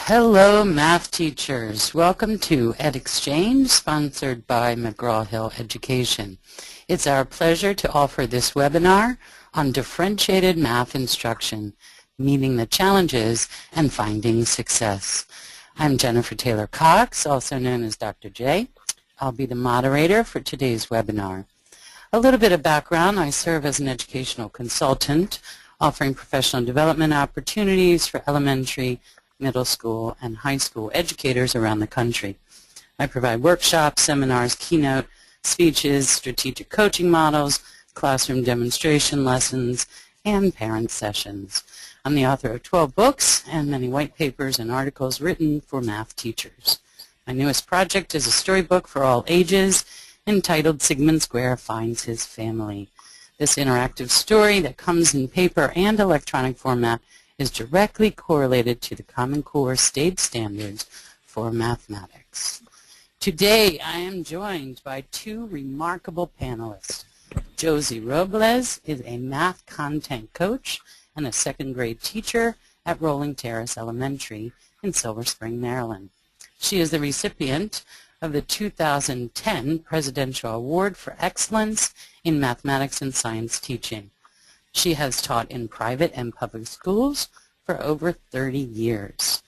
Hello, math teachers. Welcome to EdXchange, sponsored by McGraw-Hill Education. It's our pleasure to offer this webinar on differentiated math instruction, meeting the challenges and finding success. I'm Jennifer Taylor Cox, also known as Dr. J. I'll be the moderator for today's webinar. A little bit of background: I serve as an educational consultant, offering professional development opportunities for elementary, middle school, and high school educators around the country. I provide workshops, seminars, keynote speeches, strategic coaching models, classroom demonstration lessons, and parent sessions. I'm the author of 12 books and many white papers and articles written for math teachers. My newest project is a storybook for all ages entitled Sigmund Square Finds His Family. This interactive story that comes in paper and electronic format is directly correlated to the Common Core state standards for mathematics. Today I am joined by two remarkable panelists. Josie Robles is a math content coach and a second grade teacher at Rolling Terrace Elementary in Silver Spring, Maryland. She is the recipient of the 2010 Presidential Award for Excellence in Mathematics and Science Teaching. She has taught in private and public schools for over 30 years.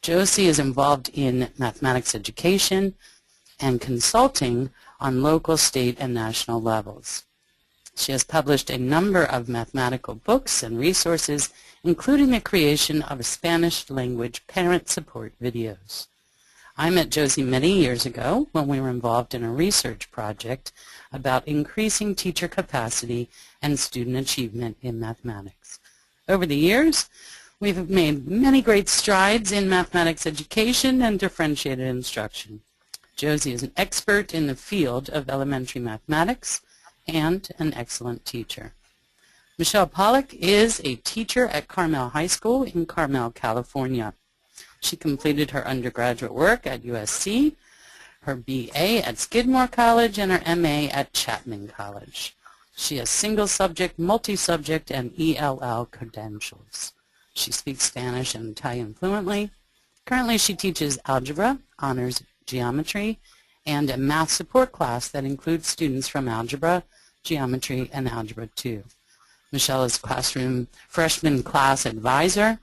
Josie is involved in mathematics education and consulting on local, state, and national levels. She has published a number of mathematical books and resources, including the creation of Spanish language parent support videos. I met Josie many years ago when we were involved in a research project about increasing teacher capacity and student achievement in mathematics. Over the years, we've made many great strides in mathematics education and differentiated instruction. Josie is an expert in the field of elementary mathematics and an excellent teacher. Michelle Pollack is a teacher at Carmel High School in Carmel, California. She completed her undergraduate work at USC, her BA at Skidmore College, and her MA at Chapman College. She has single-subject, multi-subject, and ELL credentials. She speaks Spanish and Italian fluently. Currently, she teaches algebra, honors geometry, and a math support class that includes students from algebra, geometry, and algebra 2. Michelle is classroom freshman class advisor,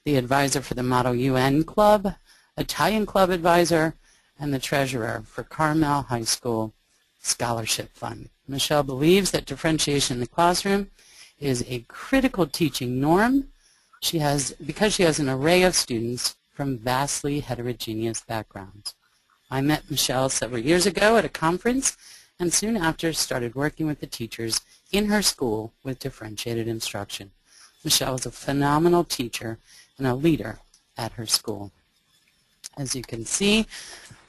the advisor for the Model UN Club, Italian Club advisor, and the treasurer for Carmel High School Scholarship Fund. Michelle believes that differentiation in the classroom is a critical teaching norm because she has an array of students from vastly heterogeneous backgrounds. I met Michelle several years ago at a conference and soon after started working with the teachers in her school with differentiated instruction. Michelle is a phenomenal teacher and a leader at her school. As you can see,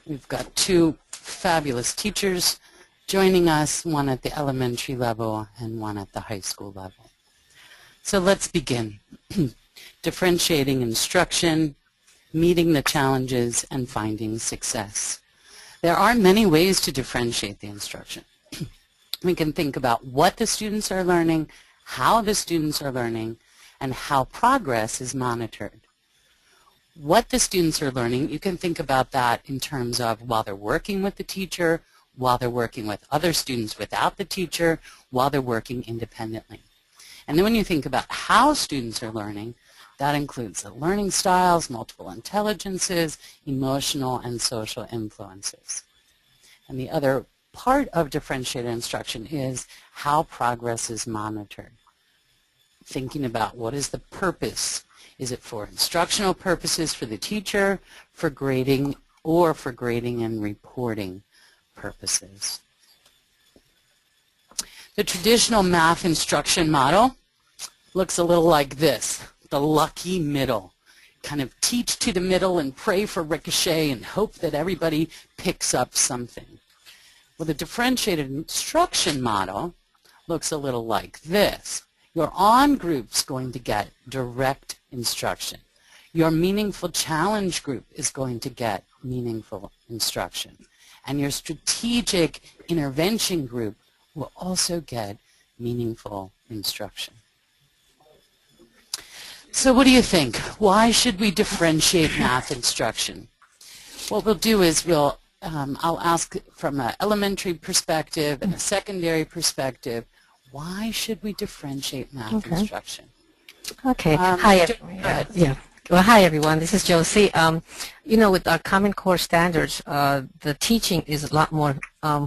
we've got two fabulous teachers joining us, one at the elementary level and one at the high school level. So let's begin. Differentiating instruction, meeting the challenges, and finding success. There are many ways to differentiate the instruction. We can think about what the students are learning, how the students are learning, and how progress is monitored. What the students are learning, you can think about that in terms of while they're working with the teacher, while they're working with other students without the teacher, while they're working independently. And then when you think about how students are learning, that includes the learning styles, multiple intelligences, emotional and social influences. And the other part of differentiated instruction is how progress is monitored. Thinking about what is the purpose. Is it for instructional purposes for the teacher, for grading, or for grading and reporting purposes? The traditional math instruction model looks a little like this, the lucky middle. Kind of teach to the middle and pray for ricochet and hope that everybody picks up something. Well, the differentiated instruction model looks a little like this. Your on group's going to get direct instruction. Your meaningful challenge group is going to get meaningful instruction. And your strategic intervention group will also get meaningful instruction. So what do you think? Why should we differentiate math instruction? What we'll do is I'll ask from an elementary perspective and a secondary perspective, why should we differentiate math instruction? Okay. Hi. Yeah. Well, hi everyone. This is Josie. You know, with our Common Core standards, the teaching is a lot more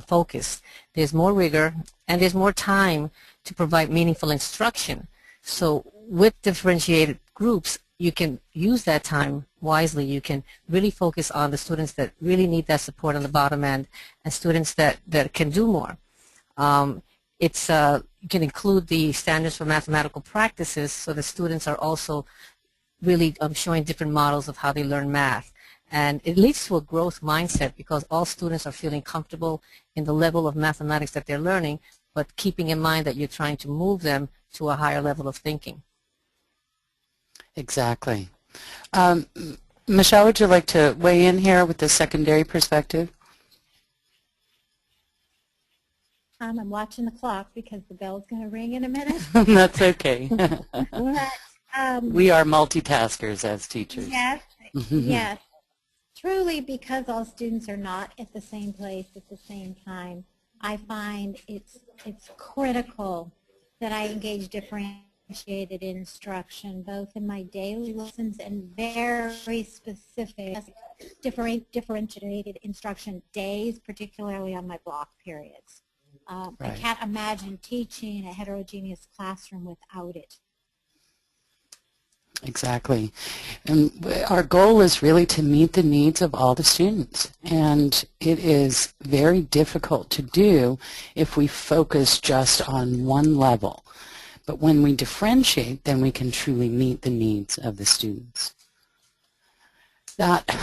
focused. There's more rigor, and there's more time to provide meaningful instruction. So, with differentiated groups, you can use that time wisely. You can really focus on the students that really need that support on the bottom end, and students that can do more. You can include the standards for mathematical practices, so the students are also really showing different models of how they learn math. And it leads to a growth mindset because all students are feeling comfortable in the level of mathematics that they're learning, but keeping in mind that you're trying to move them to a higher level of thinking. Exactly. Michelle, would you like to weigh in here with the secondary perspective? I'm watching the clock because the bell's going to ring in a minute. That's okay. But, we are multitaskers as teachers. Yes, yes. Truly, because all students are not at the same place at the same time, I find it's critical that I engage differentiated instruction, both in my daily lessons and very specific differentiated instruction days, particularly on my block periods. Right. I can't imagine teaching a heterogeneous classroom without it. Exactly. And our goal is really to meet the needs of all the students. And it is very difficult to do if we focus just on one level. But when we differentiate, then we can truly meet the needs of the students. That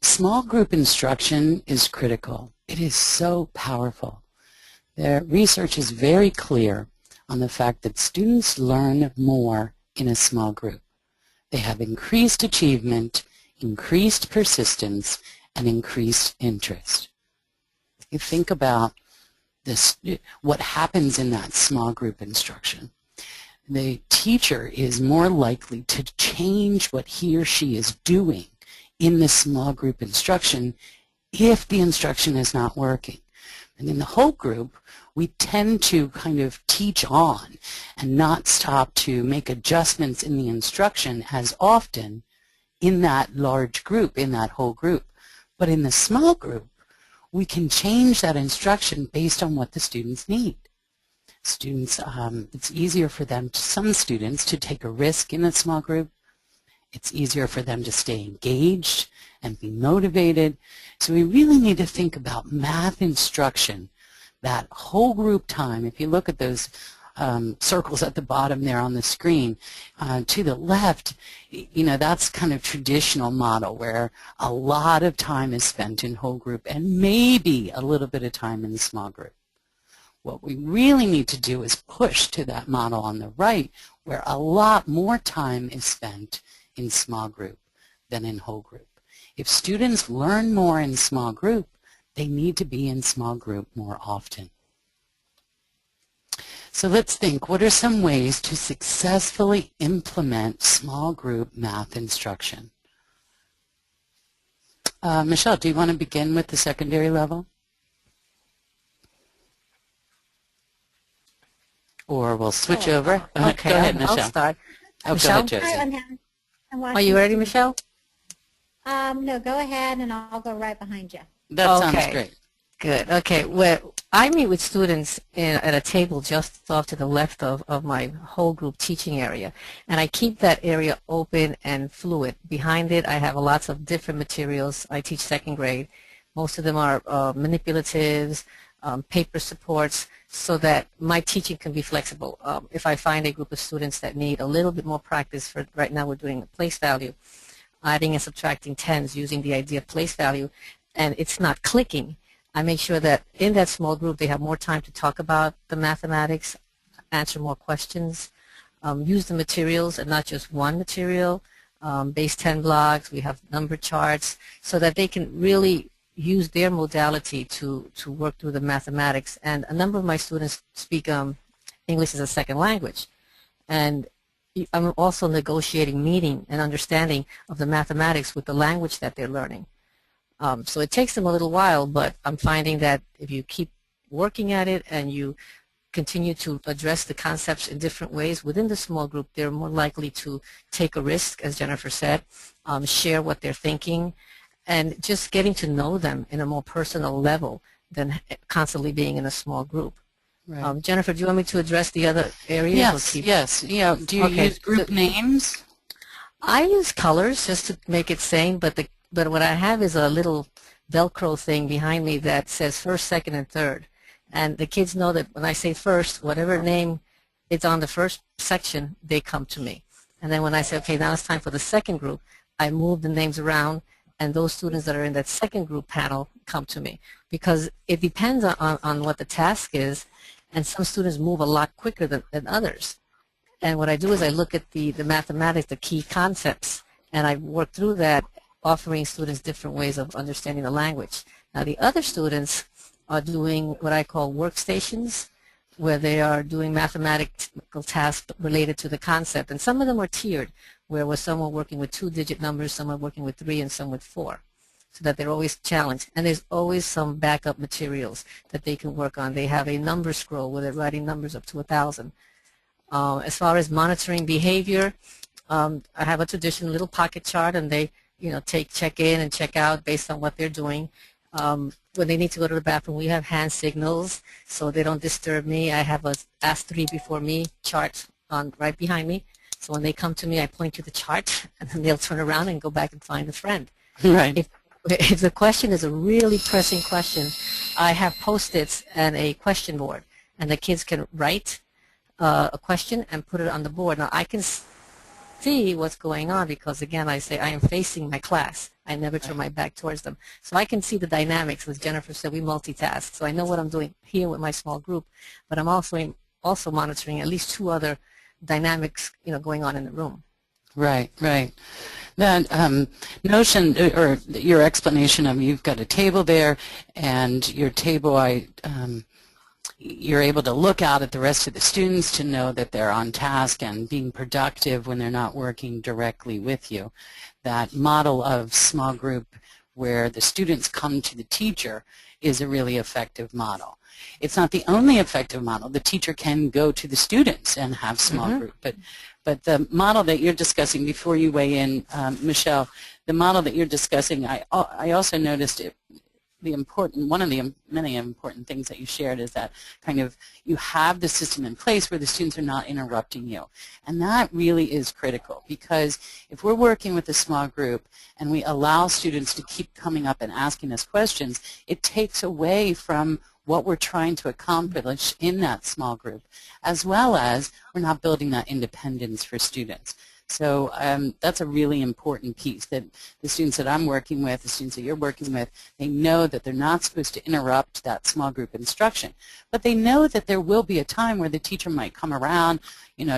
small group instruction is critical. It is so powerful. The research is very clear on the fact that students learn more in a small group. They have increased achievement, increased persistence, and increased interest. You think about this, what happens in that small group instruction. The teacher is more likely to change what he or she is doing in the small group instruction if the instruction is not working. And in the whole group, we tend to kind of teach on and not stop to make adjustments in the instruction as often in that large group, in that whole group. But in the small group, we can change that instruction based on what the students need. Students, it's easier for them, some students, to take a risk in a small group. It's easier for them to stay engaged and be motivated. So we really need to think about math instruction, that whole group time. If you look at those circles at the bottom there on the screen, to the left, you know, that's kind of traditional model where a lot of time is spent in whole group and maybe a little bit of time in the small group. What we really need to do is push to that model on the right where a lot more time is spent in small group than in whole group. If students learn more in small group, they need to be in small group more often. So let's think, what are some ways to successfully implement small group math instruction? Michelle, do you want to begin with the secondary level? Or we'll switch over. Okay, Go ahead, Michelle. I'll start. Oh, Michelle? go ahead, Josie. Are you ready, Michelle? No, go ahead, and I'll go right behind you. That sounds great. Good. Okay. Well, I meet with students at a table just off to the left of my whole group teaching area, and I keep that area open and fluid. Behind it, I have lots of different materials. I teach second grade. Most of them are manipulatives, paper supports, so that my teaching can be flexible. If I find a group of students that need a little bit more practice, for right now we're doing a place value, adding and subtracting tens using the idea of place value, and it's not clicking, I make sure that in that small group they have more time to talk about the mathematics, answer more questions, use the materials and not just one material, base 10 blocks, we have number charts, so that they can really use their modality to work through the mathematics. And a number of my students speak English as a second language. And I'm also negotiating meaning and understanding of the mathematics with the language that they're learning. So it takes them a little while, but I'm finding that if you keep working at it and you continue to address the concepts in different ways within the small group, they're more likely to take a risk, as Jennifer said, share what they're thinking, and just getting to know them in a more personal level than constantly being in a small group. Right. Jennifer, do you want me to address the other areas? Yes, yes. Yeah. Do you use group names? I use colors just to make it sane, but what I have is a little Velcro thing behind me that says first, second, and third. And the kids know that when I say first, whatever name is on the first section, they come to me. And then when I say, okay, now it's time for the second group, I move the names around, and those students that are in that second group panel come to me. Because it depends on what the task is, and some students move a lot quicker than others. And what I do is I look at the mathematics, the key concepts, and I work through that, offering students different ways of understanding the language. Now the other students are doing what I call workstations, where they are doing mathematical tasks related to the concept. And some of them are tiered, where some are working with 2-digit numbers, some are working with 3, and some with 4, so that they're always challenged. And there's always some backup materials that they can work on. They have a number scroll where they're writing numbers up to 1,000. As far as monitoring behavior, I have a traditional little pocket chart, and they check in and check out based on what they're doing. When they need to go to the bathroom, we have hand signals so they don't disturb me. I have a ask 3 before me chart right behind me. So when they come to me, I point to the chart, and then they'll turn around and go back and find a friend. Right. If the question is a really pressing question, I have Post-its and a question board, and the kids can write a question and put it on the board. Now I can see what's going on because, again, I say I am facing my class. I never turn my back towards them. So I can see the dynamics. As Jennifer said, we multitask. So I know what I'm doing here with my small group, but I'm also monitoring at least 2 other dynamics going on in the room. Right, right. That notion, or your explanation of you've got a table there, and your table, you're able to look out at the rest of the students to know that they're on task and being productive when they're not working directly with you. That model of small group where the students come to the teacher is a really effective model. It's not the only effective model. The teacher can go to the students and have small group, but the model that you're discussing, before you weigh in, Michelle, the model that you're discussing, I also noticed one of the many important things that you shared is that kind of you have the system in place where the students are not interrupting you. And that really is critical, because if we're working with a small group and we allow students to keep coming up and asking us questions, it takes away from what we're trying to accomplish in that small group, as well as we're not building that independence for students. So that's a really important piece, that the students that I'm working with, the students that you're working with, they know that they're not supposed to interrupt that small group instruction. But they know that there will be a time where the teacher might come around,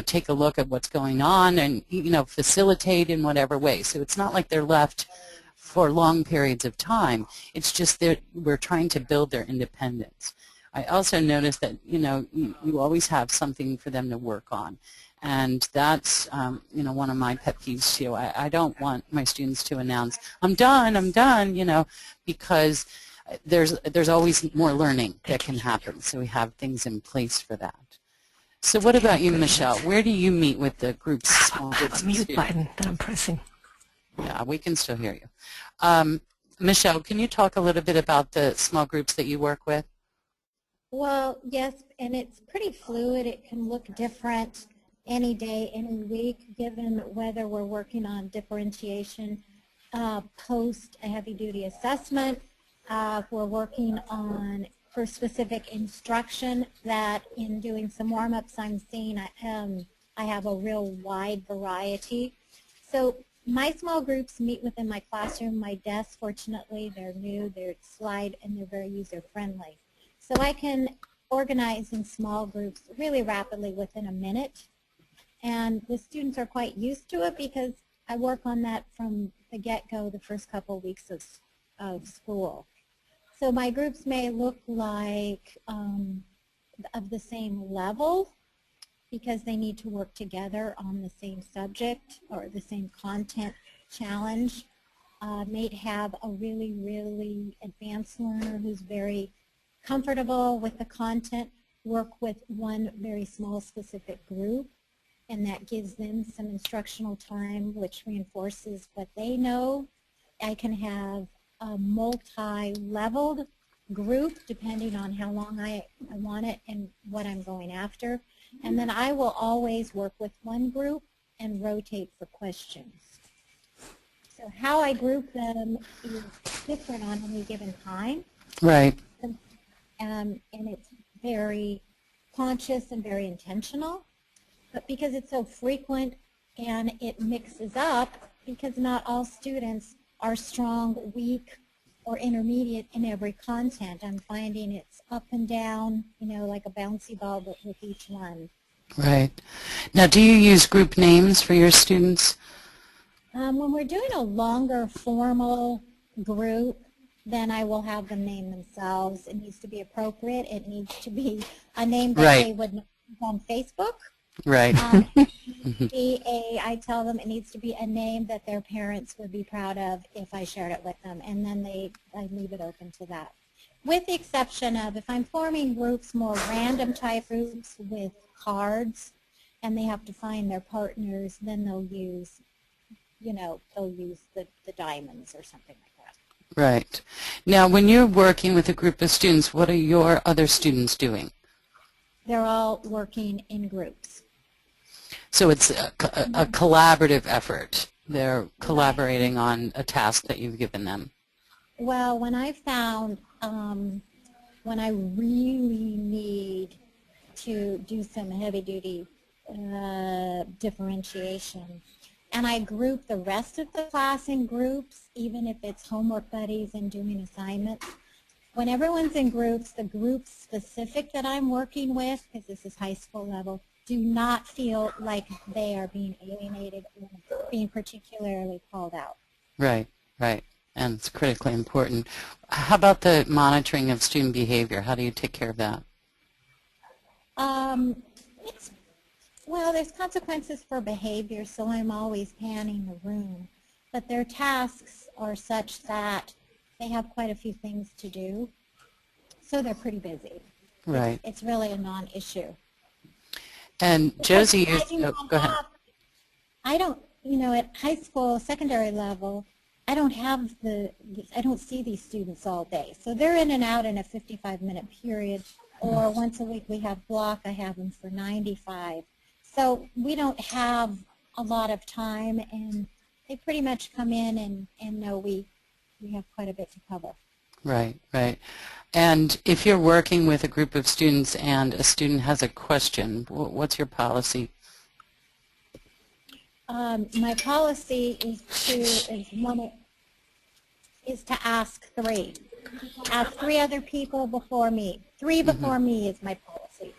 take a look at what's going on and, facilitate in whatever way. So it's not like they're left for long periods of time. It's just that we're trying to build their independence. I also noticed that, you always have something for them to work on. And that's, one of my pet peeves too. I don't want my students to announce, I'm done, because there's always more learning that can happen. So we have things in place for that. So what about you, Michelle? Where do you meet with the groups? Small groups a mute button that I'm pressing. Yeah, we can still hear you. Michelle, can you talk a little bit about the small groups that you work with? Well, yes, and it's pretty fluid. It can look different any day, any week, given whether we're working on differentiation, post a heavy-duty assessment, if we're working on for specific instruction, that in doing some warm-ups I'm seeing I have a real wide variety. So my small groups meet within my classroom. My desks, fortunately, they're new, they're slide, and they're very user-friendly. So I can organize in small groups really rapidly within a minute. And the students are quite used to it because I work on that from the get-go the first couple of weeks of school. So my groups may look like of the same level, because they need to work together on the same subject or the same content challenge. May have a really, really advanced learner who's very comfortable with the content, work with one very small specific group, and that gives them some instructional time which reinforces what they know. I can have a multi-leveled group depending on how long I want it and what I'm going after. And then I will always work with one group and rotate for questions. So how I group them is different on any given time. Right. And it's very conscious and very intentional. But because it's so frequent and it mixes up, because not all students are strong, weak, or intermediate in every content, I'm finding it's up and down, you know, like a bouncy ball, but with each one. Right. Now, do you use group names for your students? When we're doing a longer formal group, then I will have them name themselves. It needs to be appropriate. It needs to be a name that they would know on Facebook. Right. I tell them it needs to be a name that their parents would be proud of if I shared it with them, and then I leave it open to that. With the exception of if I'm forming groups, more random type groups with cards, and they have to find their partners, then they'll use, you know, they'll use the diamonds or something like that. Right. Now, when you're working with a group of students, what are your other students doing? They're all working in groups. So it's a collaborative effort. They're collaborating on a task that you've given them. Well, when I found when I really need to do some heavy-duty differentiation, and I group the rest of the class in groups, even if it's homework buddies and doing assignments. When everyone's in groups, the group specific that I'm working with, because this is high school level, do not feel like they are being alienated or being particularly called out. Right, right. And it's critically important. How about the monitoring of student behavior? How do you take care of that? Well, there's consequences for behavior, so I'm always panning the room. But their tasks are such that they have quite a few things to do, so they're pretty busy. Right. It's really a non-issue. And Josie, go ahead. I don't, you know, at high school, secondary level, I don't see these students all day. So they're in and out in a 55-minute period, or once a week we have block, I have them for 95. So we don't have a lot of time, and they pretty much come in and know we have quite a bit to cover. Right, right. And if you're working with a group of students and a student has a question, what's your policy? My policy is to ask three. Ask three other people before me. Three before me is my policy.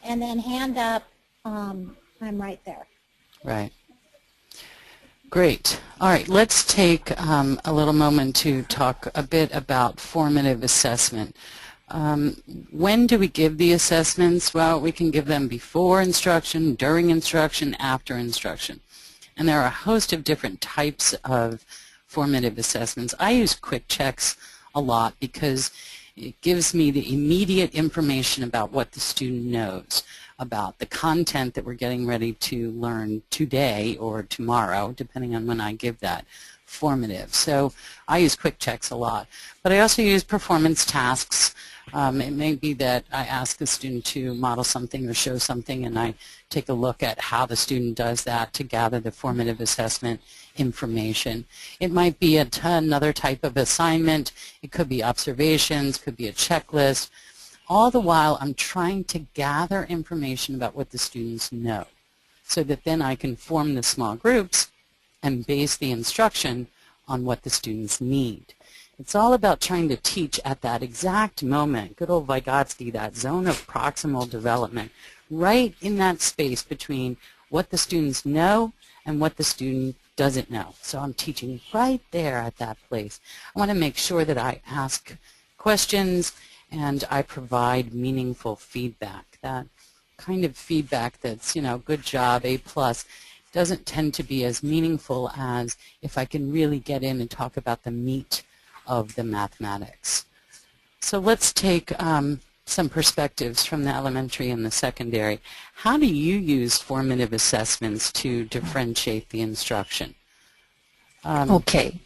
And then hand up, I'm right there. Right. Great. All right, let's take a little moment to talk a bit about formative assessment. When do we give the assessments? Well, we can give them before instruction, during instruction, after instruction. And there are a host of different types of formative assessments. I use quick checks a lot because it gives me the immediate information about what the student knows about the content that we're getting ready to learn today or tomorrow, depending on when I give that formative. So I use quick checks a lot. But I also use performance tasks. It may be that I ask the student to model something or show something, and I take a look at how the student does that to gather the formative assessment information. It might be another type of assignment. It could be observations, could be a checklist. All the while, I'm trying to gather information about what the students know so that then I can form the small groups and base the instruction on what the students need. It's all about trying to teach at that exact moment, good old Vygotsky, that zone of proximal development, right in that space between what the students know and what the student doesn't know. So I'm teaching right there at that place. I want to make sure that I ask questions and I provide meaningful feedback. That kind of feedback that's, good job, A+, doesn't tend to be as meaningful as if I can really get in and talk about the meat of the mathematics. So let's take some perspectives from the elementary and the secondary. How do you use formative assessments to differentiate the instruction? Okay.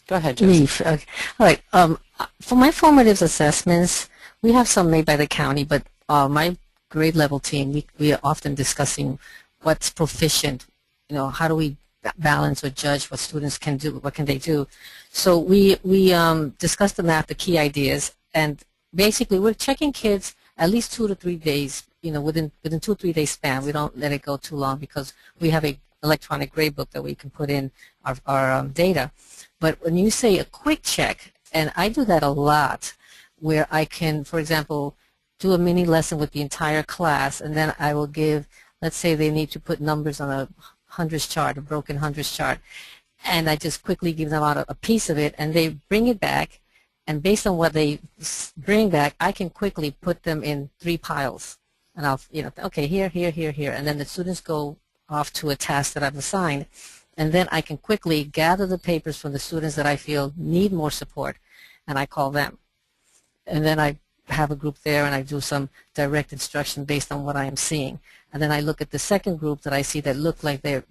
Go ahead, Joseph. Okay. All right. For my formative assessments, we have some made by the county, but my grade level team, we are often discussing what's proficient, how do we balance or judge what students can do, what can they do. So we discuss the math, the key ideas, and basically we're checking kids at least 2 to 3 days, within 2 or 3 days span. We don't let it go too long because we have a electronic grade book that we can put in our data. But when you say a quick check, and I do that a lot, where I can, for example, do a mini lesson with the entire class, and then I will give, let's say they need to put numbers on a hundreds chart, a broken hundreds chart, and I just quickly give them out a piece of it, and they bring it back, and based on what they bring back, I can quickly put them in 3 piles, and I'll, okay, here, here, here, here, and then the students go off to a task that I've assigned, and then I can quickly gather the papers from the students that I feel need more support, and I call them. And then I have a group there and I do some direct instruction based on what I am seeing. And then I look at the second group that I see that look like they're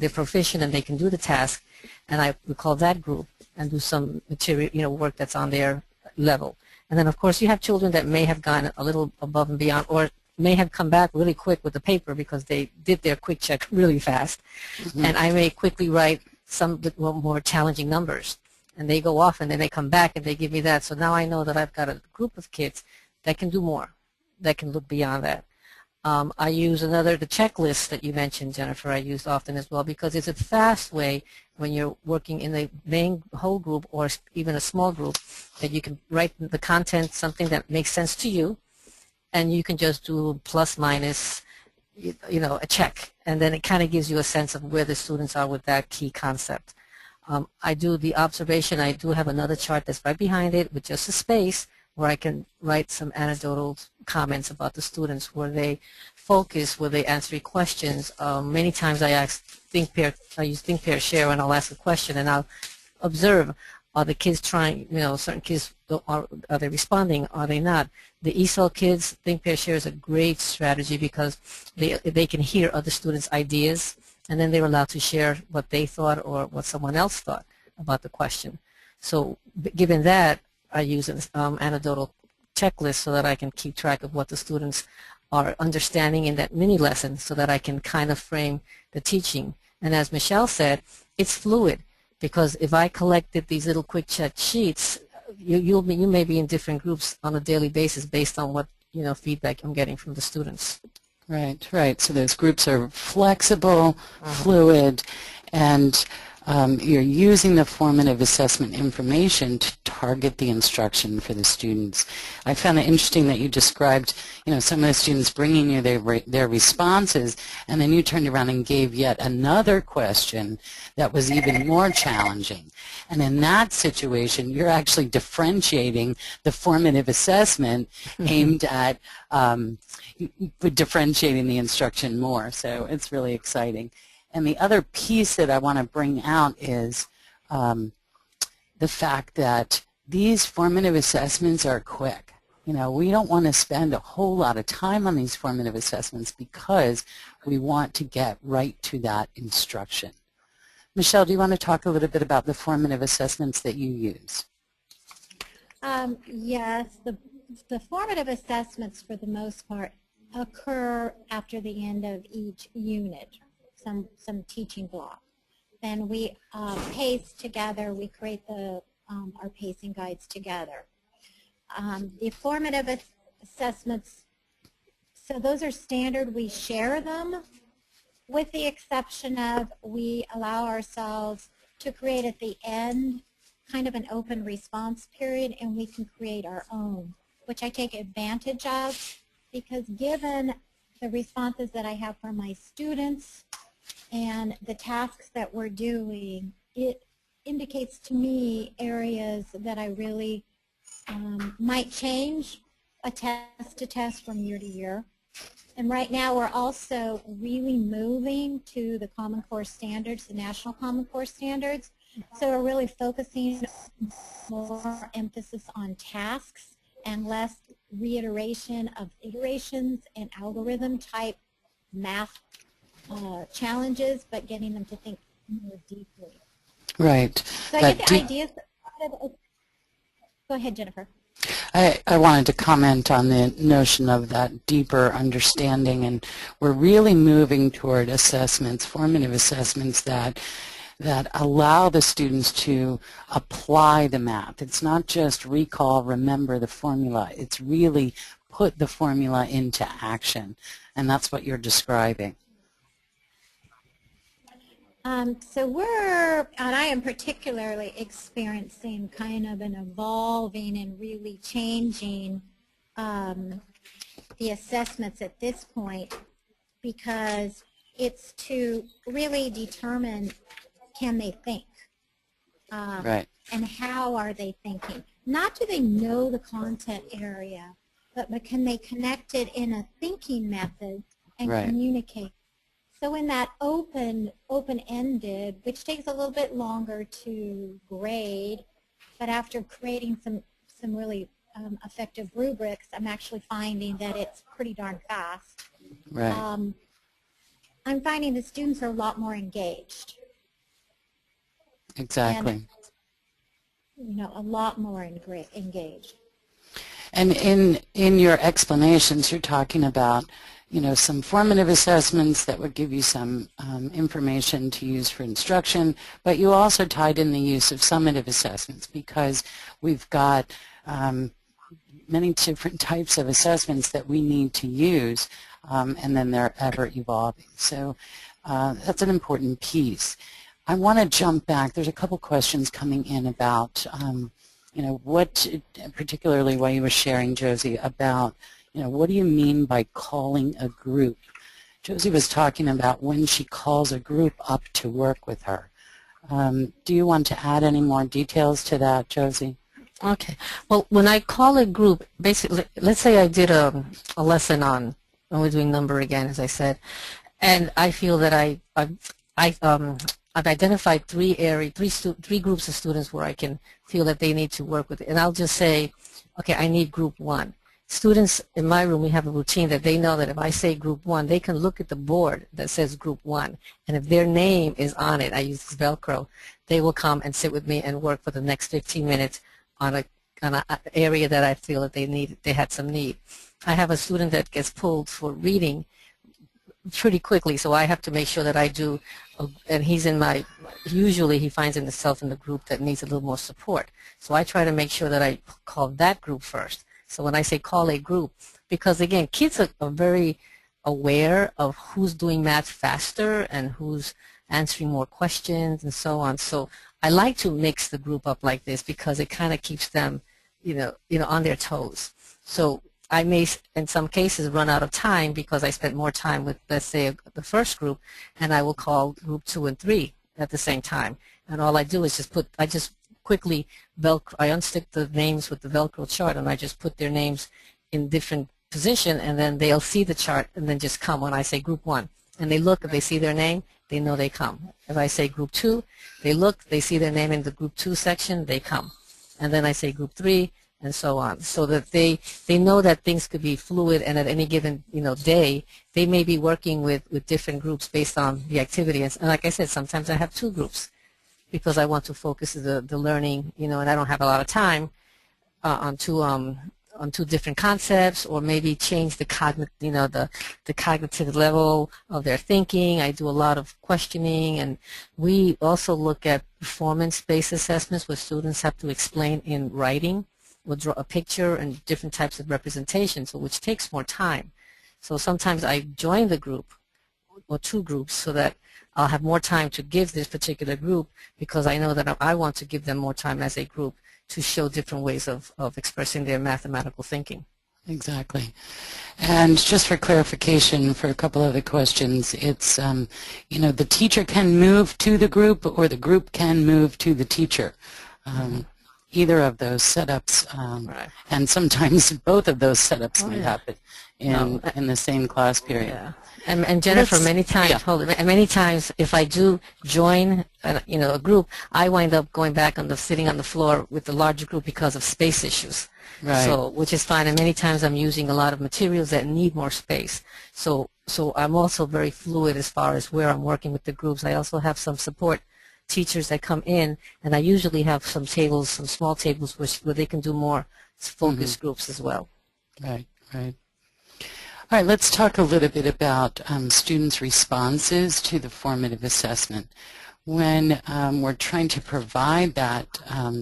proficient and they can do the task, and I would call that group and do some material, work that's on their level. And then of course you have children that may have gone a little above and beyond, or may have come back really quick with the paper because they did their quick check really fast. Mm-hmm. And I may quickly write some more challenging numbers. And they go off and then they come back and they give me that. So now I know that I've got a group of kids that can do more, that can look beyond that. I use the checklist that you mentioned, Jennifer, I use often as well, because it's a fast way when you're working in the main whole group or even a small group that you can write the content, something that makes sense to you, and you can just do plus minus, a check. And then it kind of gives you a sense of where the students are with that key concept. I do the observation. I do have another chart that's right behind it with just a space where I can write some anecdotal comments about the students, where they focus, where they answer questions. Many times I use think, pair, share, and I'll ask a question and I'll observe. Are the kids trying, certain kids, are they responding? Are they not? The ESOL kids, think, pair, share is a great strategy because they can hear other students' ideas, and then they're allowed to share what they thought or what someone else thought about the question. So given that, I use an anecdotal checklist so that I can keep track of what the students are understanding in that mini lesson so that I can kind of frame the teaching. And as Michelle said, it's fluid, because if I collected these little quick check sheets, you may be in different groups on a daily basis based on what feedback I'm getting from the students. Right, right. So those groups are flexible, fluid, and you're using the formative assessment information to target the instruction for the students. I found it interesting that you described, some of the students bringing you their responses, and then you turned around and gave yet another question that was even more challenging. And in that situation, you're actually differentiating the formative assessment aimed at differentiating the instruction more. So it's really exciting. And the other piece that I want to bring out is the fact that these formative assessments are quick. We don't want to spend a whole lot of time on these formative assessments because we want to get right to that instruction. Michelle, do you want to talk a little bit about the formative assessments that you use? Yes, the formative assessments for the most part occur after the end of each unit, some teaching block. Then we pace together, we create our pacing guides together. The formative assessments, so those are standard, we share them, with the exception of we allow ourselves to create at the end kind of an open response period, and we can create our own, which I take advantage of, because given the responses that I have from my students and the tasks that we're doing, it indicates to me areas that I really might change a test to test from year to year. And right now we're also really moving to the Common Core standards, the National Common Core standards. So we're really focusing more emphasis on tasks and less reiteration of iterations and algorithm type math challenges, but getting them to think more deeply. Right. So I get the ideas. Go ahead, Jennifer. I wanted to comment on the notion of that deeper understanding, and we're really moving toward assessments, formative assessments that allow the students to apply the math. It's not just recall, remember the formula. It's really put the formula into action, and that's what you're describing. And I am particularly experiencing kind of an evolving and really changing the assessments at this point, because it's to really determine, can they think? Right. And how are they thinking? Not do they know the content area, but can they connect it in a thinking method and Right. communicate? So in that open-ended, which takes a little bit longer to grade, but after creating some really effective rubrics, I'm actually finding that it's pretty darn fast. Right. I'm finding the students are a lot more engaged. Exactly. And, a lot more engaged. And in your explanations, you're talking about, some formative assessments that would give you some information to use for instruction, but you also tied in the use of summative assessments, because we've got many different types of assessments that we need to use, and then they're ever evolving. So that's an important piece. I want to jump back. There's a couple questions coming in about, what, particularly while you were sharing, Josie, about, what do you mean by calling a group? Josie was talking about when she calls a group up to work with her. Do you want to add any more details to that, Josie? Okay. Well, when I call a group, basically, let's say I did a lesson on, when we're doing number again, as I said, and I feel that I've identified three groups of students where I can feel that they need to work with it. And I'll just say, okay, I need group 1. Students in my room, we have a routine that they know that if I say group 1, they can look at the board that says group 1. And if their name is on it, I use this Velcro, they will come and sit with me and work for the next 15 minutes on an area that I feel that they had some need. I have a student that gets pulled for reading pretty quickly, so I have to make sure that I do, and he's in usually he finds himself in the group that needs a little more support. So I try to make sure that I call that group first. So when I say call a group, because again, kids are very aware of who's doing math faster and who's answering more questions and so on. So I like to mix the group up like this because it kind of keeps them, on their toes. So I may, in some cases, run out of time because I spent more time with, let's say, the first group, and I will call group 2 and 3 at the same time. And all I do is I just quickly I unstick the names with the Velcro chart, and I just put their names in different position, and then they'll see the chart and then just come when I say group 1. And they look, if they see their name, they know they come. If I say group 2, they look, they see their name in the group 2 section, they come. And then I say group 3, and so on, so that they know that things could be fluid, and at any given day, they may be working with different groups based on the activity. And like I said, sometimes I have 2 groups because I want to focus the learning, and I don't have a lot of time on two different concepts, or maybe change the cognitive level of their thinking. I do a lot of questioning, and we also look at performance-based assessments where students have to explain in writing. We'll draw a picture and different types of representations, which takes more time. So sometimes I join the group or 2 groups so that I'll have more time to give this particular group, because I know that I want to give them more time as a group to show different ways of expressing their mathematical thinking. Exactly. And just for clarification for a couple of the questions, it's, the teacher can move to the group, or the group can move to the teacher. either of those setups, Right. and sometimes both of those setups might yeah. happen No, in the same class period. yeah. And Jennifer, Let's, many yeah, times, many times, if I do join, a group, I wind up going back sitting on the floor with the larger group because of space issues. right. So, which is fine. And many times I'm using a lot of materials that need more space. So I'm also very fluid as far as where I'm working with the groups. I also have some support teachers that come in, and I usually have some tables, some small tables, where they can do more focus groups as well. Right, right. All right, let's talk a little bit about students' responses to the formative assessment. When we're trying to provide that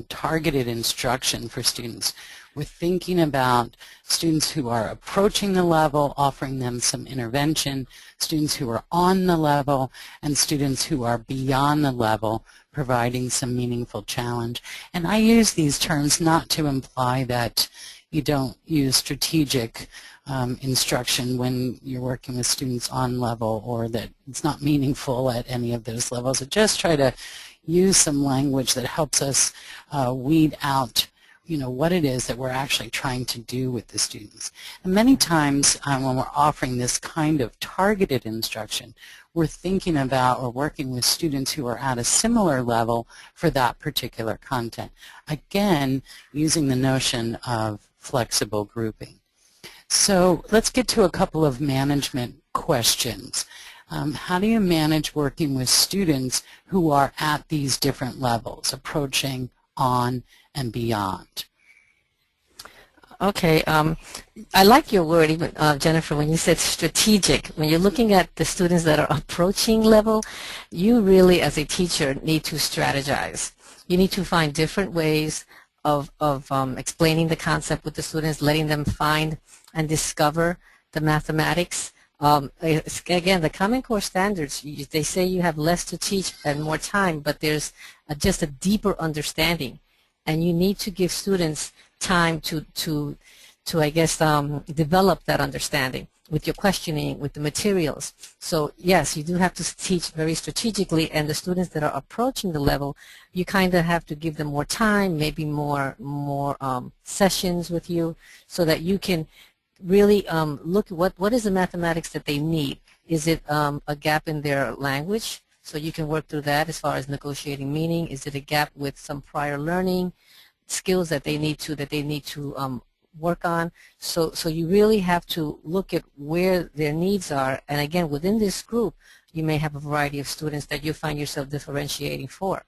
targeted instruction for students, we're thinking about students who are approaching the level, offering them some intervention, students who are on the level, and students who are beyond the level, providing some meaningful challenge. And I use these terms not to imply that you don't use strategic instruction when you're working with students on level, or that it's not meaningful at any of those levels. I just try to use some language that helps us weed out what it is that we're actually trying to do with the students. And many times when we're offering this kind of targeted instruction, we're thinking about or working with students who are at a similar level for that particular content. Again, using the notion of flexible grouping. So let's get to a couple of management questions. How do you manage working with students who are at these different levels, approaching, on, and beyond? Okay, I like your word, even Jennifer, when you said strategic. When you're looking at the students that are approaching level, you really, as a teacher, need to strategize. You need to find different ways of explaining the concept with the students, letting them find and discover the mathematics. Again, the Common Core standards, they say you have less to teach and more time, but there's just a deeper understanding. And you need to give students time to I guess, develop that understanding with your questioning, with the materials. So yes, you do have to teach very strategically, and the students that are approaching the level, you kind of have to give them more time, maybe more sessions with you, so that you can really look at what is the mathematics that they need. Is it a gap in their language? So you can work through that as far as negotiating meaning. Is it a gap with some prior learning skills that they need to work on? So you really have to look at where their needs are. And again, within this group, you may have a variety of students that you find yourself differentiating for.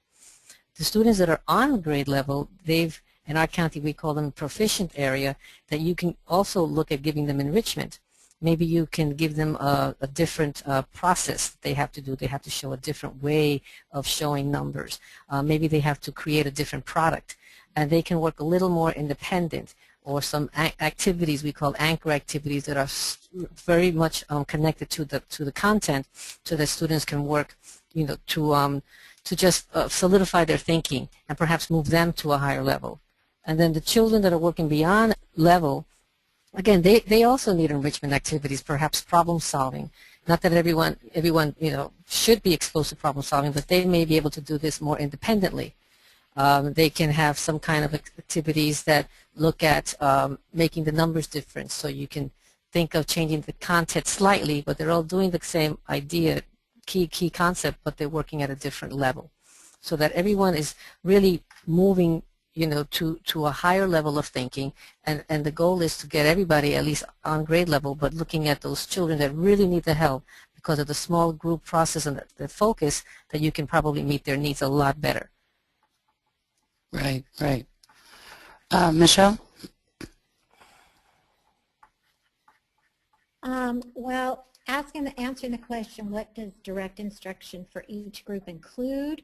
The students that are on grade level, in our county, we call them proficient area, that you can also look at giving them enrichment. Maybe you can give them a different process they have to do. They have to show a different way of showing numbers. Maybe they have to create a different product, and they can work a little more independent, or some activities we call anchor activities that are very much connected to the content, so that students can work, to just solidify their thinking and perhaps move them to a higher level. And then the children that are working beyond level, again, they also need enrichment activities, perhaps problem solving. Not that everyone should be exposed to problem solving, but they may be able to do this more independently. They can have some kind of activities that look at making the numbers different. So you can think of changing the content slightly, but they're all doing the same idea, key concept, but they're working at a different level. So that everyone is really moving to a higher level of thinking, and the goal is to get everybody at least on grade level, but looking at those children that really need the help because of the small group process and the focus, that you can probably meet their needs a lot better. Right, right. Michelle? Well, answering the question, what does direct instruction for each group include?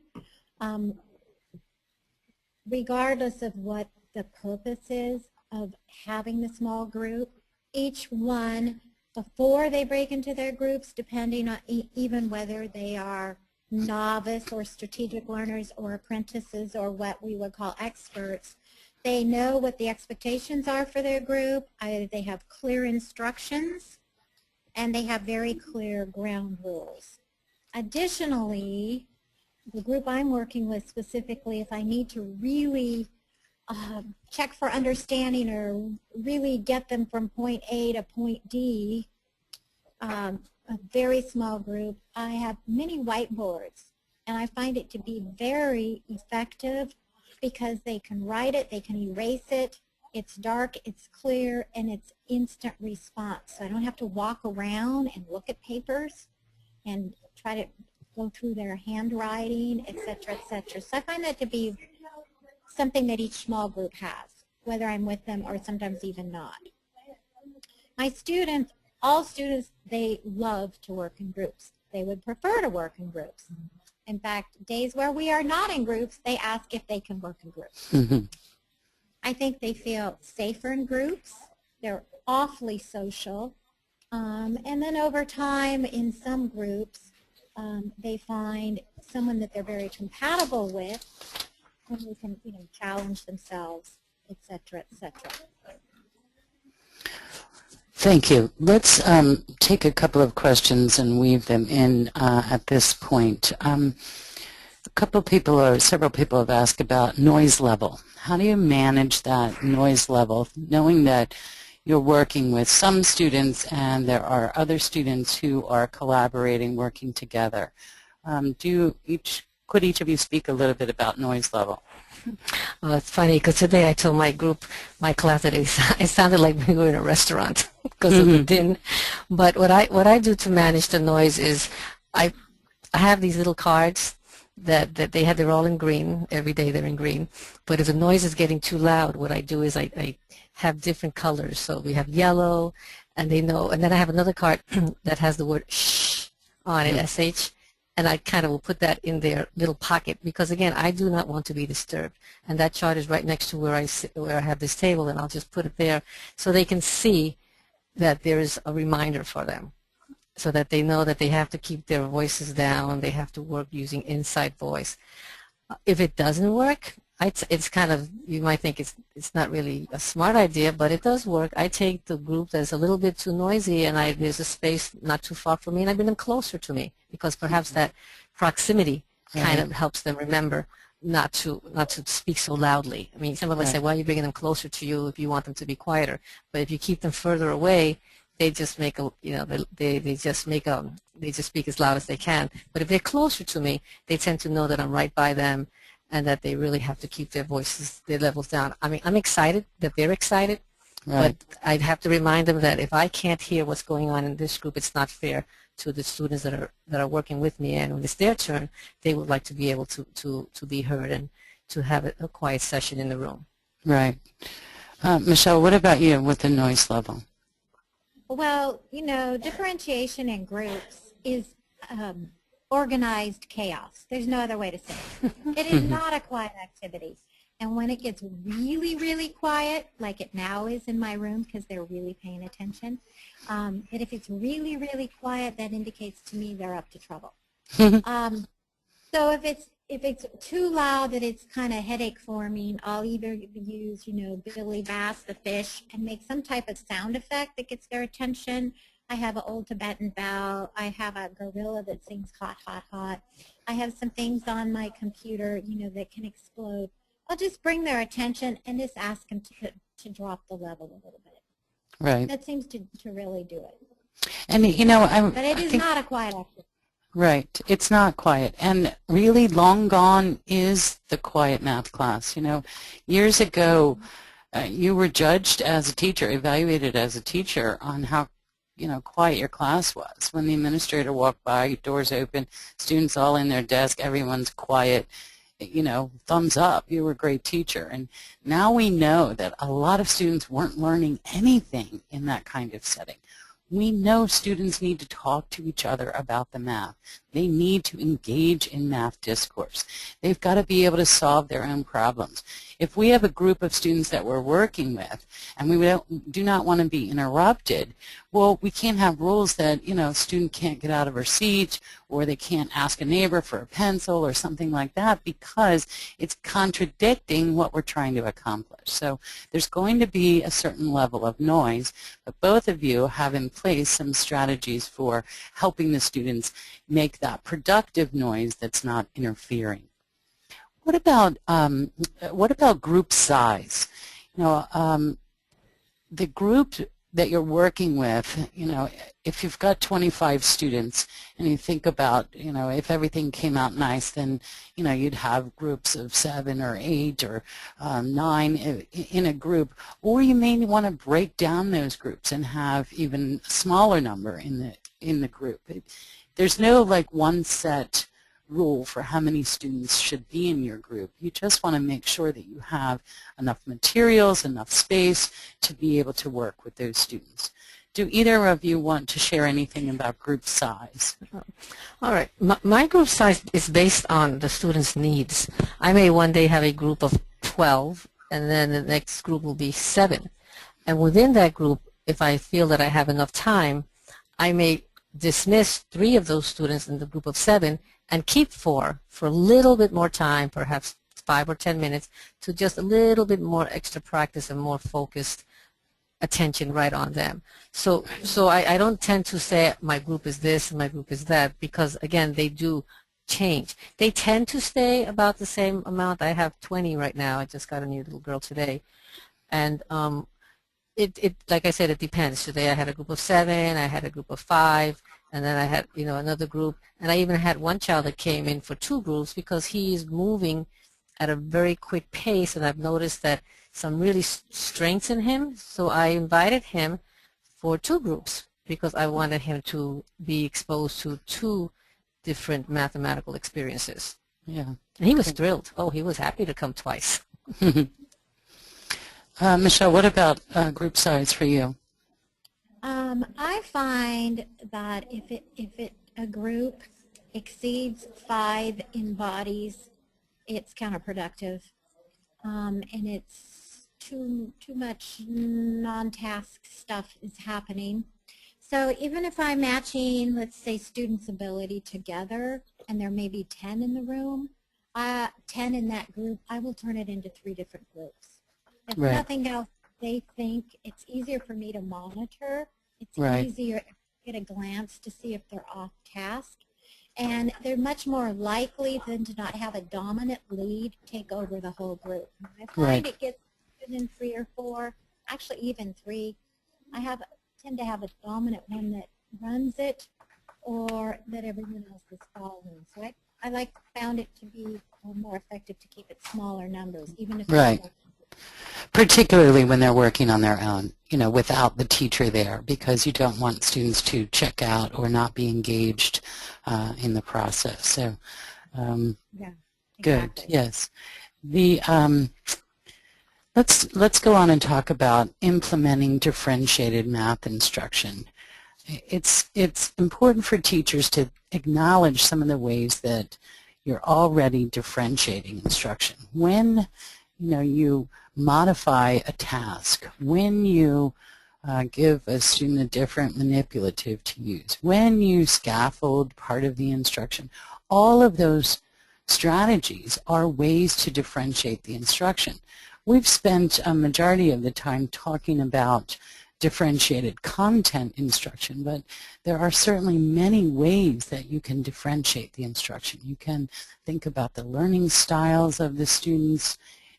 Regardless of what the purpose is of having the small group, each one, before they break into their groups, depending on even whether they are novice or strategic learners or apprentices or what we would call experts, they know what the expectations are for their group. They have clear instructions, and they have very clear ground rules. Additionally, the group I'm working with specifically, if I need to really check for understanding or really get them from point A to point D, a very small group, I have many whiteboards, and I find it to be very effective because they can write it, they can erase it, it's dark, it's clear, and it's instant response. So I don't have to walk around and look at papers and try to go through their handwriting, et cetera, so I find that to be something that each small group has, whether I'm with them or sometimes even not. My students, all students, they love to work in groups. They would prefer to work in groups. In fact, days where we are not in groups, they ask if they can work in groups. I think they feel safer in groups. They're awfully social. And then over time, in some groups, they find someone that they're very compatible with, and they can, challenge themselves, et cetera, et cetera. Thank you. Let's take a couple of questions and weave them in at this point. A couple people or several people have asked about noise level. How do you manage that noise level, knowing that you're working with some students and there are other students who are collaborating, working together? Could each of you speak a little bit about noise level? Well, it's funny because today I told my group, my class, that it sounded like we were in a restaurant because of the din. But what I do to manage the noise is I have these little cards that they're all in green. Every day they're in green. But if the noise is getting too loud, what I do is I have different colors. So we have yellow, and they know. And then I have another card that has the word shh on it, SH. And I kind of will put that in their little pocket because, again, I do not want to be disturbed. And that chart is right next to where I have this table, and I'll just put it there so they can see that there is a reminder for them, so that they know that they have to keep their voices down. They have to work using inside voice. If it doesn't work, it's kind of, you might think it's not really a smart idea, but it does work. I take the group that's a little bit too noisy, and there's a space not too far from me, and I bring them closer to me because perhaps that proximity kind of helps them remember not to speak so loudly. I mean, some of us say, well, you're bringing them closer to you if you want them to be quieter, but if you keep them further away, they just make they just speak as loud as they can. But if they're closer to me, they tend to know that I'm right by them, and that they really have to keep their voices, their levels down. I mean, I'm excited that they're excited, but I'd have to remind them that if I can't hear what's going on in this group, it's not fair to the students that are working with me. And when it's their turn, they would like to be able to be heard and to have a quiet session in the room. Right. Michelle, what about you with the noise level? Well, differentiation in groups is organized chaos. There's no other way to say it. It is not a quiet activity. And when it gets really, really quiet, like it now is in my room because they're really paying attention, but if it's really, really quiet, that indicates to me they're up to trouble. So if it's too loud that it's kind of headache forming, I'll either use, Billy Bass the fish and make some type of sound effect that gets their attention. I have an old Tibetan bell. I have a gorilla that sings hot, hot, hot. I have some things on my computer, that can explode. I'll just bring their attention and just ask them to drop the level a little bit. Right. That seems to really do it. And, but it is not a quiet activity. Right. It's not quiet. And really long gone is the quiet math class. Years ago, you were judged as a teacher, evaluated as a teacher on how quiet your class was. When the administrator walked by, doors open, students all in their desk, everyone's quiet, thumbs up, you were a great teacher. And now we know that a lot of students weren't learning anything in that kind of setting. We know students need to talk to each other about the math. They need to engage in math discourse. They've got to be able to solve their own problems. If we have a group of students that we're working with and we do not want to be interrupted, well, we can't have rules that, a student can't get out of her seat or they can't ask a neighbor for a pencil or something like that because it's contradicting what we're trying to accomplish. So there's going to be a certain level of noise, but both of you have in place some strategies for helping the students make that productive noise that's not interfering. What about group size? You know, the group that you're working with, you know, if you've got 25 students and you think about, you know, if everything came out nice, then, you know, you'd have groups of 7 or 8 or 9 in a group, or you may want to break down those groups and have even a smaller number in the group. There's no like one set rule for how many students should be in your group. You just want to make sure that you have enough materials, enough space to be able to work with those students. Do either of you want to share anything about group size? All right. My group size is based on the students' needs. I may one day have a group of 12, and then the next group will be 7. And within that group, if I feel that I have enough time, I may dismiss 3 of those students in the group of 7 and keep 4 for a little bit more time, perhaps 5 or 10 minutes, to just a little bit more extra practice and more focused attention right on them. So I don't tend to say my group is this and my group is that, because again, they do change. They tend to stay about the same amount. I have 20 right now. I just got a new little girl today. And like I said, it depends. Today I had a group of 7, I had a group of 5, and then I had, you know, another group. And I even had one child that came in for 2 groups because he is moving at a very quick pace, and I've noticed that some really strengths in him. So I invited him for 2 groups because I wanted him to be exposed to 2 different mathematical experiences. Yeah. And he was thrilled. Oh, he was happy to come twice. Michelle, what about group size for you? I find that if a group exceeds 5 in bodies, it's counterproductive, and it's too much non-task stuff is happening. So even if I'm matching, let's say, students' ability together, and there may be 10 in the room, 10 in that group, I will turn it into 3 different groups. If Right. nothing else, they think it's easier for me to monitor. It's Right. easier to get a glance to see if they're off task. And they're much more likely than to not have a dominant lead take over the whole group. I find Right. it gets in 3 or 4, actually even 3. I tend to have a dominant one that runs it, or that everyone else is following. So I found it to be more effective to keep it smaller numbers, even if Right. it's Particularly when they're working on their own, you know, without the teacher there, because you don't want students to check out or not be engaged in the process. So, yeah, good. exactly. Yes. The let's go on and talk about implementing differentiated math instruction. It's important for teachers to acknowledge some of the ways that you're already differentiating instruction. When you modify a task, when you give a student a different manipulative to use, when you scaffold part of the instruction, all of those strategies are ways to differentiate the instruction. We've spent a majority of the time talking about differentiated content instruction, but there are certainly many ways that you can differentiate the instruction. You can think about the learning styles of the students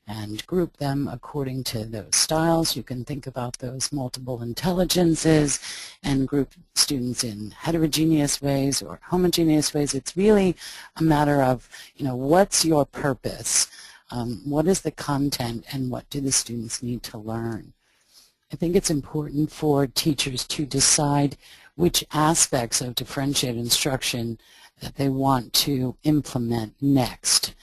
and group them according to those styles. You can think about those multiple intelligences and group students in heterogeneous ways or homogeneous ways. It's really a matter of, what's your purpose? What is the content, and what do the students need to learn? I think it's important for teachers to decide which aspects of differentiated instruction that they want to implement next.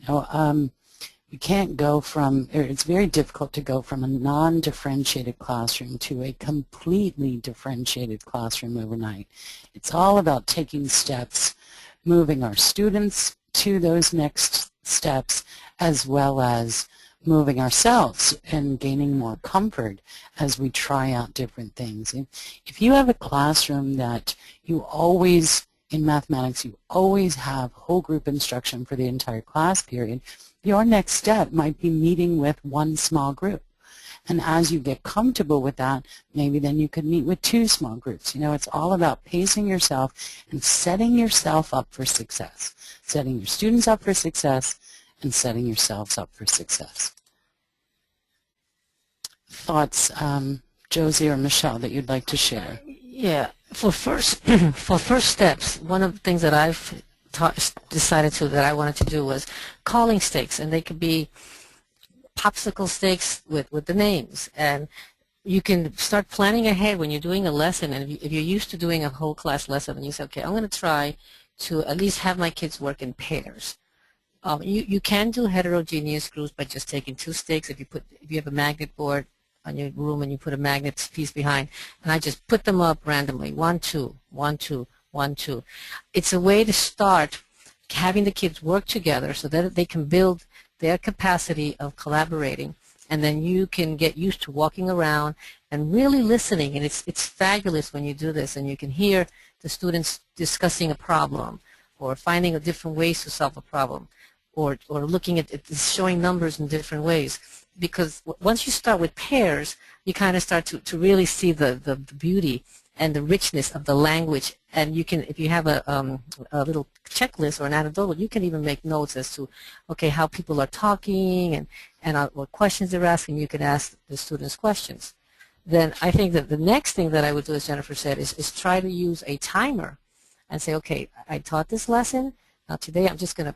You can't go from, or it's very difficult to go from a non-differentiated classroom to a completely differentiated classroom overnight. It's all about taking steps, moving our students to those next steps, as well as moving ourselves and gaining more comfort as we try out different things. If you have a classroom that you always, in mathematics, you always have whole group instruction for the entire class period, your next step might be meeting with one small group. And as you get comfortable with that, maybe then you could meet with 2 small groups. It's all about pacing yourself and setting yourself up for success, setting your students up for success, and setting yourselves up for success. Thoughts, Josie or Michelle, that you'd like to share? Yeah, for first for first steps, one of the things that I've decided that I wanted to do was calling stakes, and they could be popsicle stakes with the names. And you can start planning ahead when you're doing a lesson, and if you're used to doing a whole class lesson, and you say, okay, I'm going to try to at least have my kids work in pairs. You can do heterogeneous groups by just taking 2 stakes. If you have a magnet board on your room and you put a magnet piece behind, and I just put them up randomly, 1, 2, 1, 2, 1, 2. It's a way to start having the kids work together so that they can build their capacity of collaborating, and then you can get used to walking around and really listening. And it's fabulous when you do this, and you can hear the students discussing a problem or finding different ways to solve a problem, or looking at showing numbers in different ways. Because once you start with pairs, you kind of start to really see the beauty and the richness of the language. And you can, if you have a little checklist or an anecdotal, you can even make notes as to, okay, how people are talking and what questions they're asking. You can ask the students questions. Then I think that the next thing that I would do, as Jennifer said, is try to use a timer and say, okay, I taught this lesson. Now today I'm just going to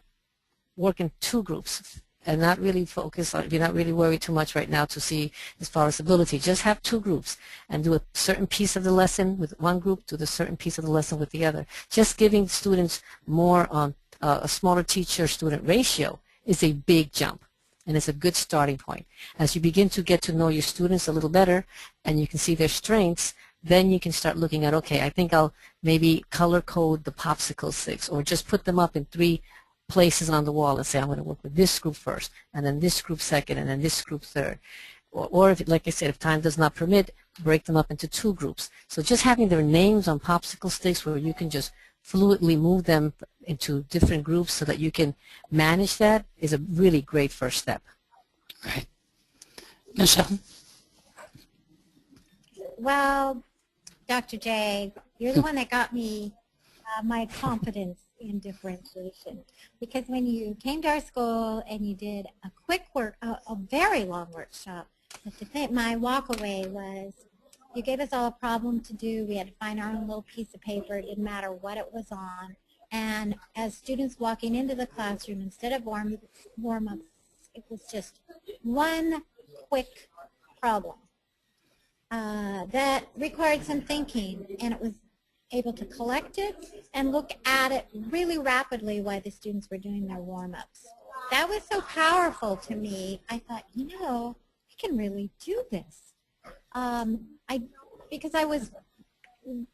work in 2 groups and not really focus on, if you're not really worried too much right now to see as far as ability, just have 2 groups and do a certain piece of the lesson with one group, do the certain piece of the lesson with the other. Just giving students more on a smaller teacher-student ratio is a big jump, and it's a good starting point. As you begin to get to know your students a little better and you can see their strengths, then you can start looking at, okay, I think I'll maybe color code the popsicle sticks, or just put them up in 3 places on the wall and say, I'm going to work with this group first, and then this group second, and then this group third. Or if, like I said, if time does not permit, break them up into 2 groups. So just having their names on popsicle sticks where you can just fluidly move them into different groups so that you can manage that is a really great first step. Right. Michelle? Well, Dr. J, you're the one that got me my confidence in differentiation, because when you came to our school and you did a very long workshop, my walkaway was you gave us all a problem to do. We had to find our own little piece of paper. It didn't matter what it was on. And as students walking into the classroom, instead of warm-ups, it was just one quick problem that required some thinking, and it was able to collect it and look at it really rapidly while the students were doing their warm-ups. That was so powerful to me. I thought, you know, I can really do this. Because I was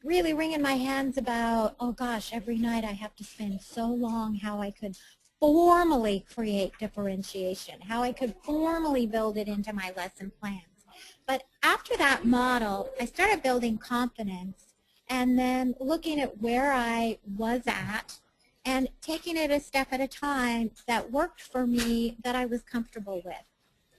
really wringing my hands about, oh gosh, every night I have to spend so long how I could formally create differentiation, how I could formally build it into my lesson plans. But after that model, I started building confidence, and then looking at where I was at and taking it a step at a time that worked for me, that I was comfortable with.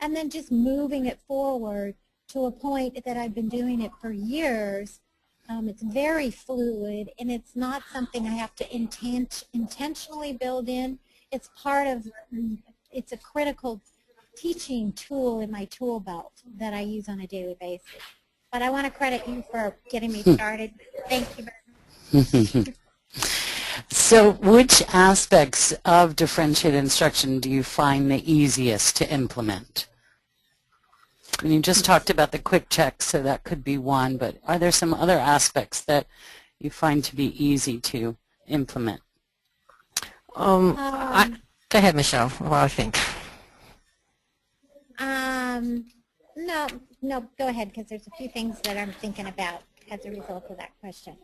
And then just moving it forward to a point that I've been doing it for years. It's very fluid, and it's not something I have to intentionally build in. It's part of, it's a critical teaching tool in my tool belt that I use on a daily basis. But I want to credit you for getting me started. Thank you very much. So which aspects of differentiated instruction do you find the easiest to implement? And you just talked about the quick checks, so that could be one, but are there some other aspects that you find to be easy to implement? Go ahead, Michelle, what I think. No, go ahead, because there's a few things that I'm thinking about as a result of that question.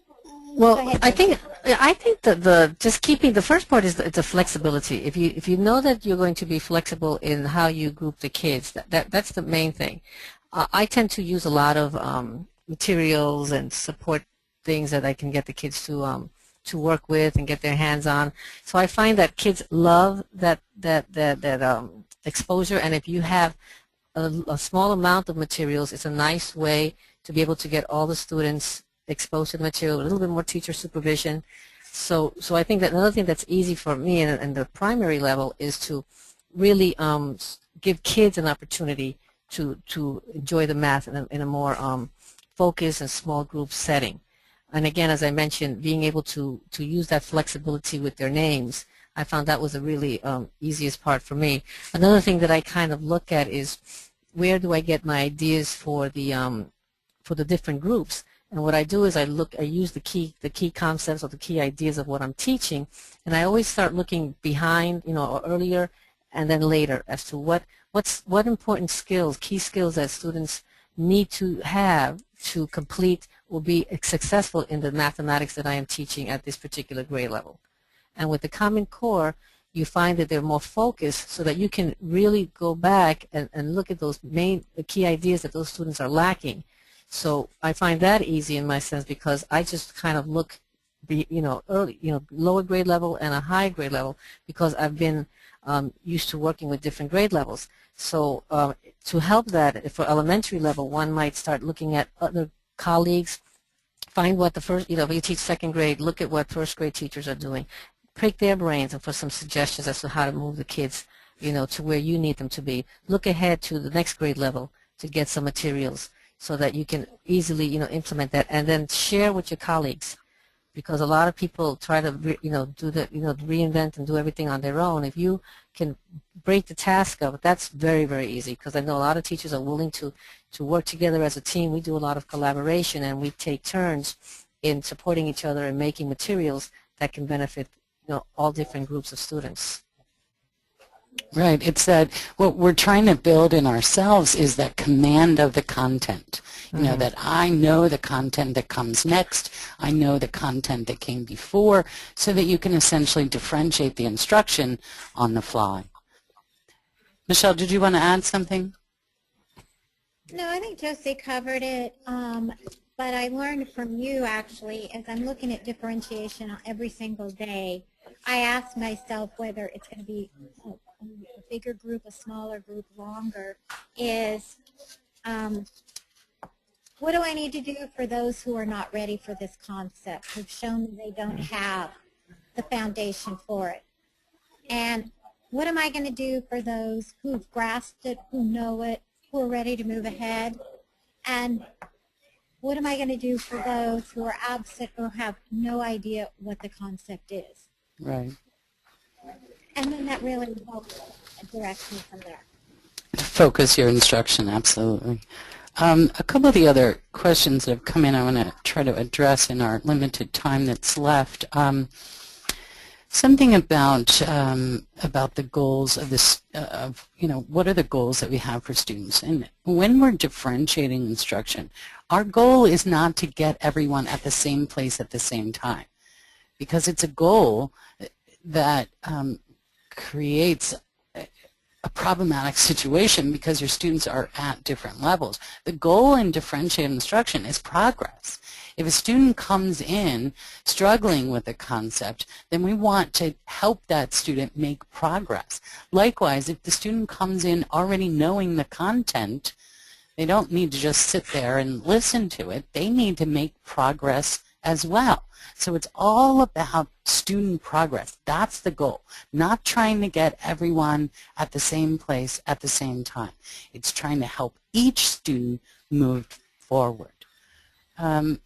Well, I think that just keeping the first part is the flexibility. If you know that you're going to be flexible in how you group the kids, that's the main thing. I tend to use a lot of materials and support things that I can get the kids to work with and get their hands on. So I find that kids love that exposure, and if you have a small amount of materials, it's a nice way to be able to get all the students exposed to the material, a little bit more teacher supervision. So I think that another thing that's easy for me in the primary level is to really give kids an opportunity to enjoy the math in a more focused and small group setting. And again, as I mentioned, being able to use that flexibility with their names, I found that was a really easiest part for me. Another thing that I kind of look at is where do I get my ideas for the different groups. And what I do is I use the key concepts or the key ideas of what I'm teaching, and I always start looking behind, or earlier and then later as to what important skills, key skills that students need to have to complete or be successful in the mathematics that I am teaching at this particular grade level. And with the Common Core, you find that they're more focused so that you can really go back and look at the key ideas that those students are lacking. So I find that easy in my sense because I just kind of look, early, lower grade level and a high grade level because I've been used to working with different grade levels. So to help that, for elementary level, one might start looking at other colleagues, find what the first, if you teach second grade, look at what first grade teachers are doing, pick their brains and for some suggestions as to how to move the kids, to where you need them to be. Look ahead to the next grade level to get some materials so that you can easily, implement that, and then share with your colleagues. Because a lot of people try to, reinvent and do everything on their own. If you can break the task up, that's very, very easy. Because I know a lot of teachers are willing to work together as a team. We do a lot of collaboration, and we take turns in supporting each other and making materials that can benefit, all different groups of students. Right. It's that what we're trying to build in ourselves is that command of the content. That I know the content that comes next. I know the content that came before, so that you can essentially differentiate the instruction on the fly. Michelle, did you want to add something? No, I think Josie covered it. But I learned from you, actually, as I'm looking at differentiation every single day, I ask myself whether it's going to be a bigger group, a smaller group, longer, is what do I need to do for those who are not ready for this concept, who've shown that they don't have the foundation for it? And what am I going to do for those who've grasped it, who know it, who are ready to move ahead? And what am I going to do for those who are absent or have no idea what the concept is? Right. And then that really helps direct me from there. Focus your instruction, absolutely. A couple of the other questions that have come in I want to try to address in our limited time that's left. Something about the goals of this, what are the goals that we have for students? And when we're differentiating instruction, our goal is not to get everyone at the same place at the same time, because it's a goal that creates a problematic situation because your students are at different levels. The goal in differentiated instruction is progress. If a student comes in struggling with a concept, then we want to help that student make progress. Likewise, if the student comes in already knowing the content, they don't need to just sit there and listen to it. They need to make progress as well. So it's all about student progress. That's the goal, not trying to get everyone at the same place at the same time. It's trying to help each student move forward.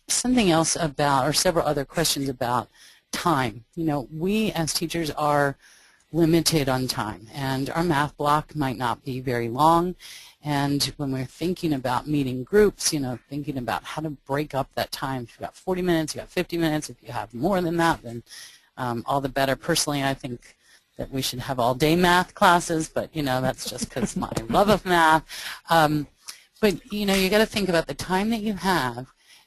Something else about, or several other questions about time. We as teachers are limited on time, and our math block might not be very long. And when we're thinking about meeting groups, thinking about how to break up that time. If you've got 40 minutes, you've got 50 minutes. If you have more than that, then all the better. Personally, I think that we should have all-day math classes, but, that's just because my love of math. But, you got to think about the time that you have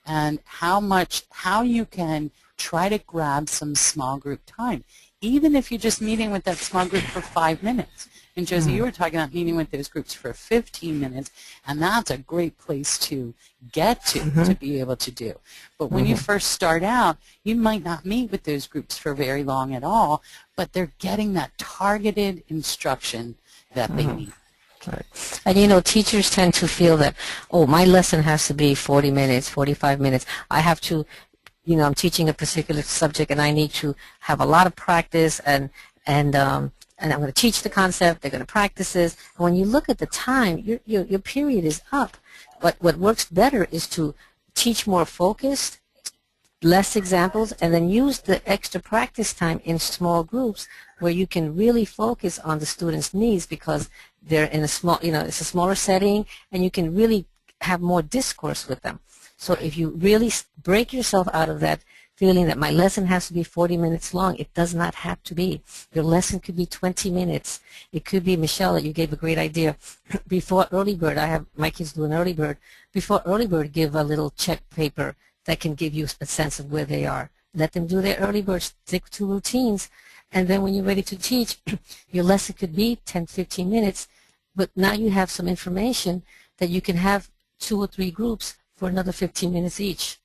and how you can try to grab some small group time, even if you're just meeting with that small group for 5 minutes. And Josie, you were talking about meeting with those groups for 15 minutes, and that's a great place to get to be able to do. But when you first start out, you might not meet with those groups for very long at all, but they're getting that targeted instruction that they need. Right. And teachers tend to feel that, oh, my lesson has to be 40 minutes, 45 minutes. I have to, I'm teaching a particular subject and I need to have a lot of practice and and I'm going to teach the concept, they're going to practice this. And when you look at the time, your period is up. But what works better is to teach more focused, less examples, and then use the extra practice time in small groups where you can really focus on the students' needs because they're in a small, it's a smaller setting, and you can really have more discourse with them. So if you really break yourself out of that feeling that my lesson has to be 40 minutes long, it does not have to be. Your lesson could be 20 minutes. It could be, Michelle, you gave a great idea. Before early bird, I have my kids do an early bird. Before early bird, give a little check paper that can give you a sense of where they are. Let them do their early bird, stick to routines, and then when you're ready to teach, your lesson could be 10, 15 minutes, but now you have some information that you can have 2 or 3 groups for another 15 minutes each.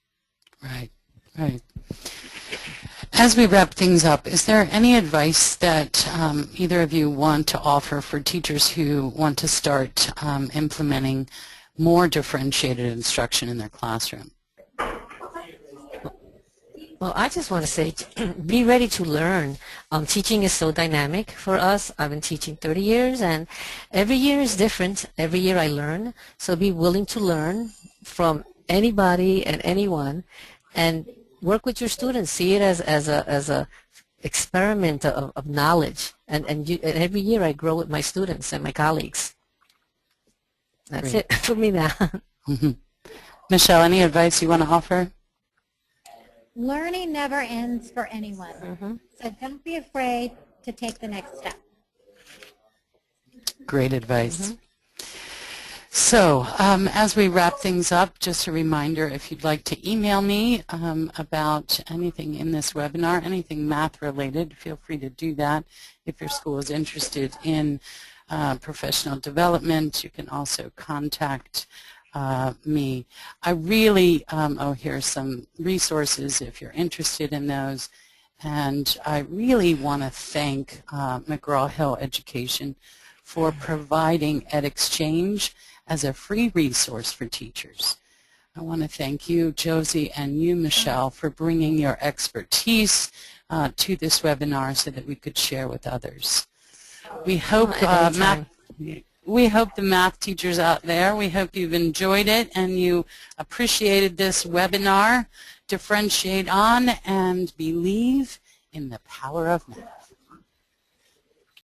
Right, right. As we wrap things up, is there any advice that either of you want to offer for teachers who want to start implementing more differentiated instruction in their classroom? Well, I just want to say, be ready to learn. Teaching is so dynamic for us. I've been teaching 30 years, and every year is different. Every year I learn. So be willing to learn from anybody and anyone, and work with your students. See it as a experiment of knowledge. And every year I grow with my students and my colleagues. That's Great. it for me now. Michelle, any advice you want to offer? Learning never ends for anyone. So don't be afraid to take the next step. Great advice. So as we wrap things up, just a reminder, if you'd like to email me about anything in this webinar, anything math related, feel free to do that. If your school is interested in professional development, you can also contact me. I really, here's some resources if you're interested in those. And I really want to thank McGraw-Hill Education for providing EdXchange as a free resource for teachers. I want to thank you, Josie, and you, Michelle, for bringing your expertise to this webinar so that we could share with others. We hope we hope the math teachers out there, we hope you've enjoyed it and you appreciated this webinar. Differentiate on and believe in the power of math.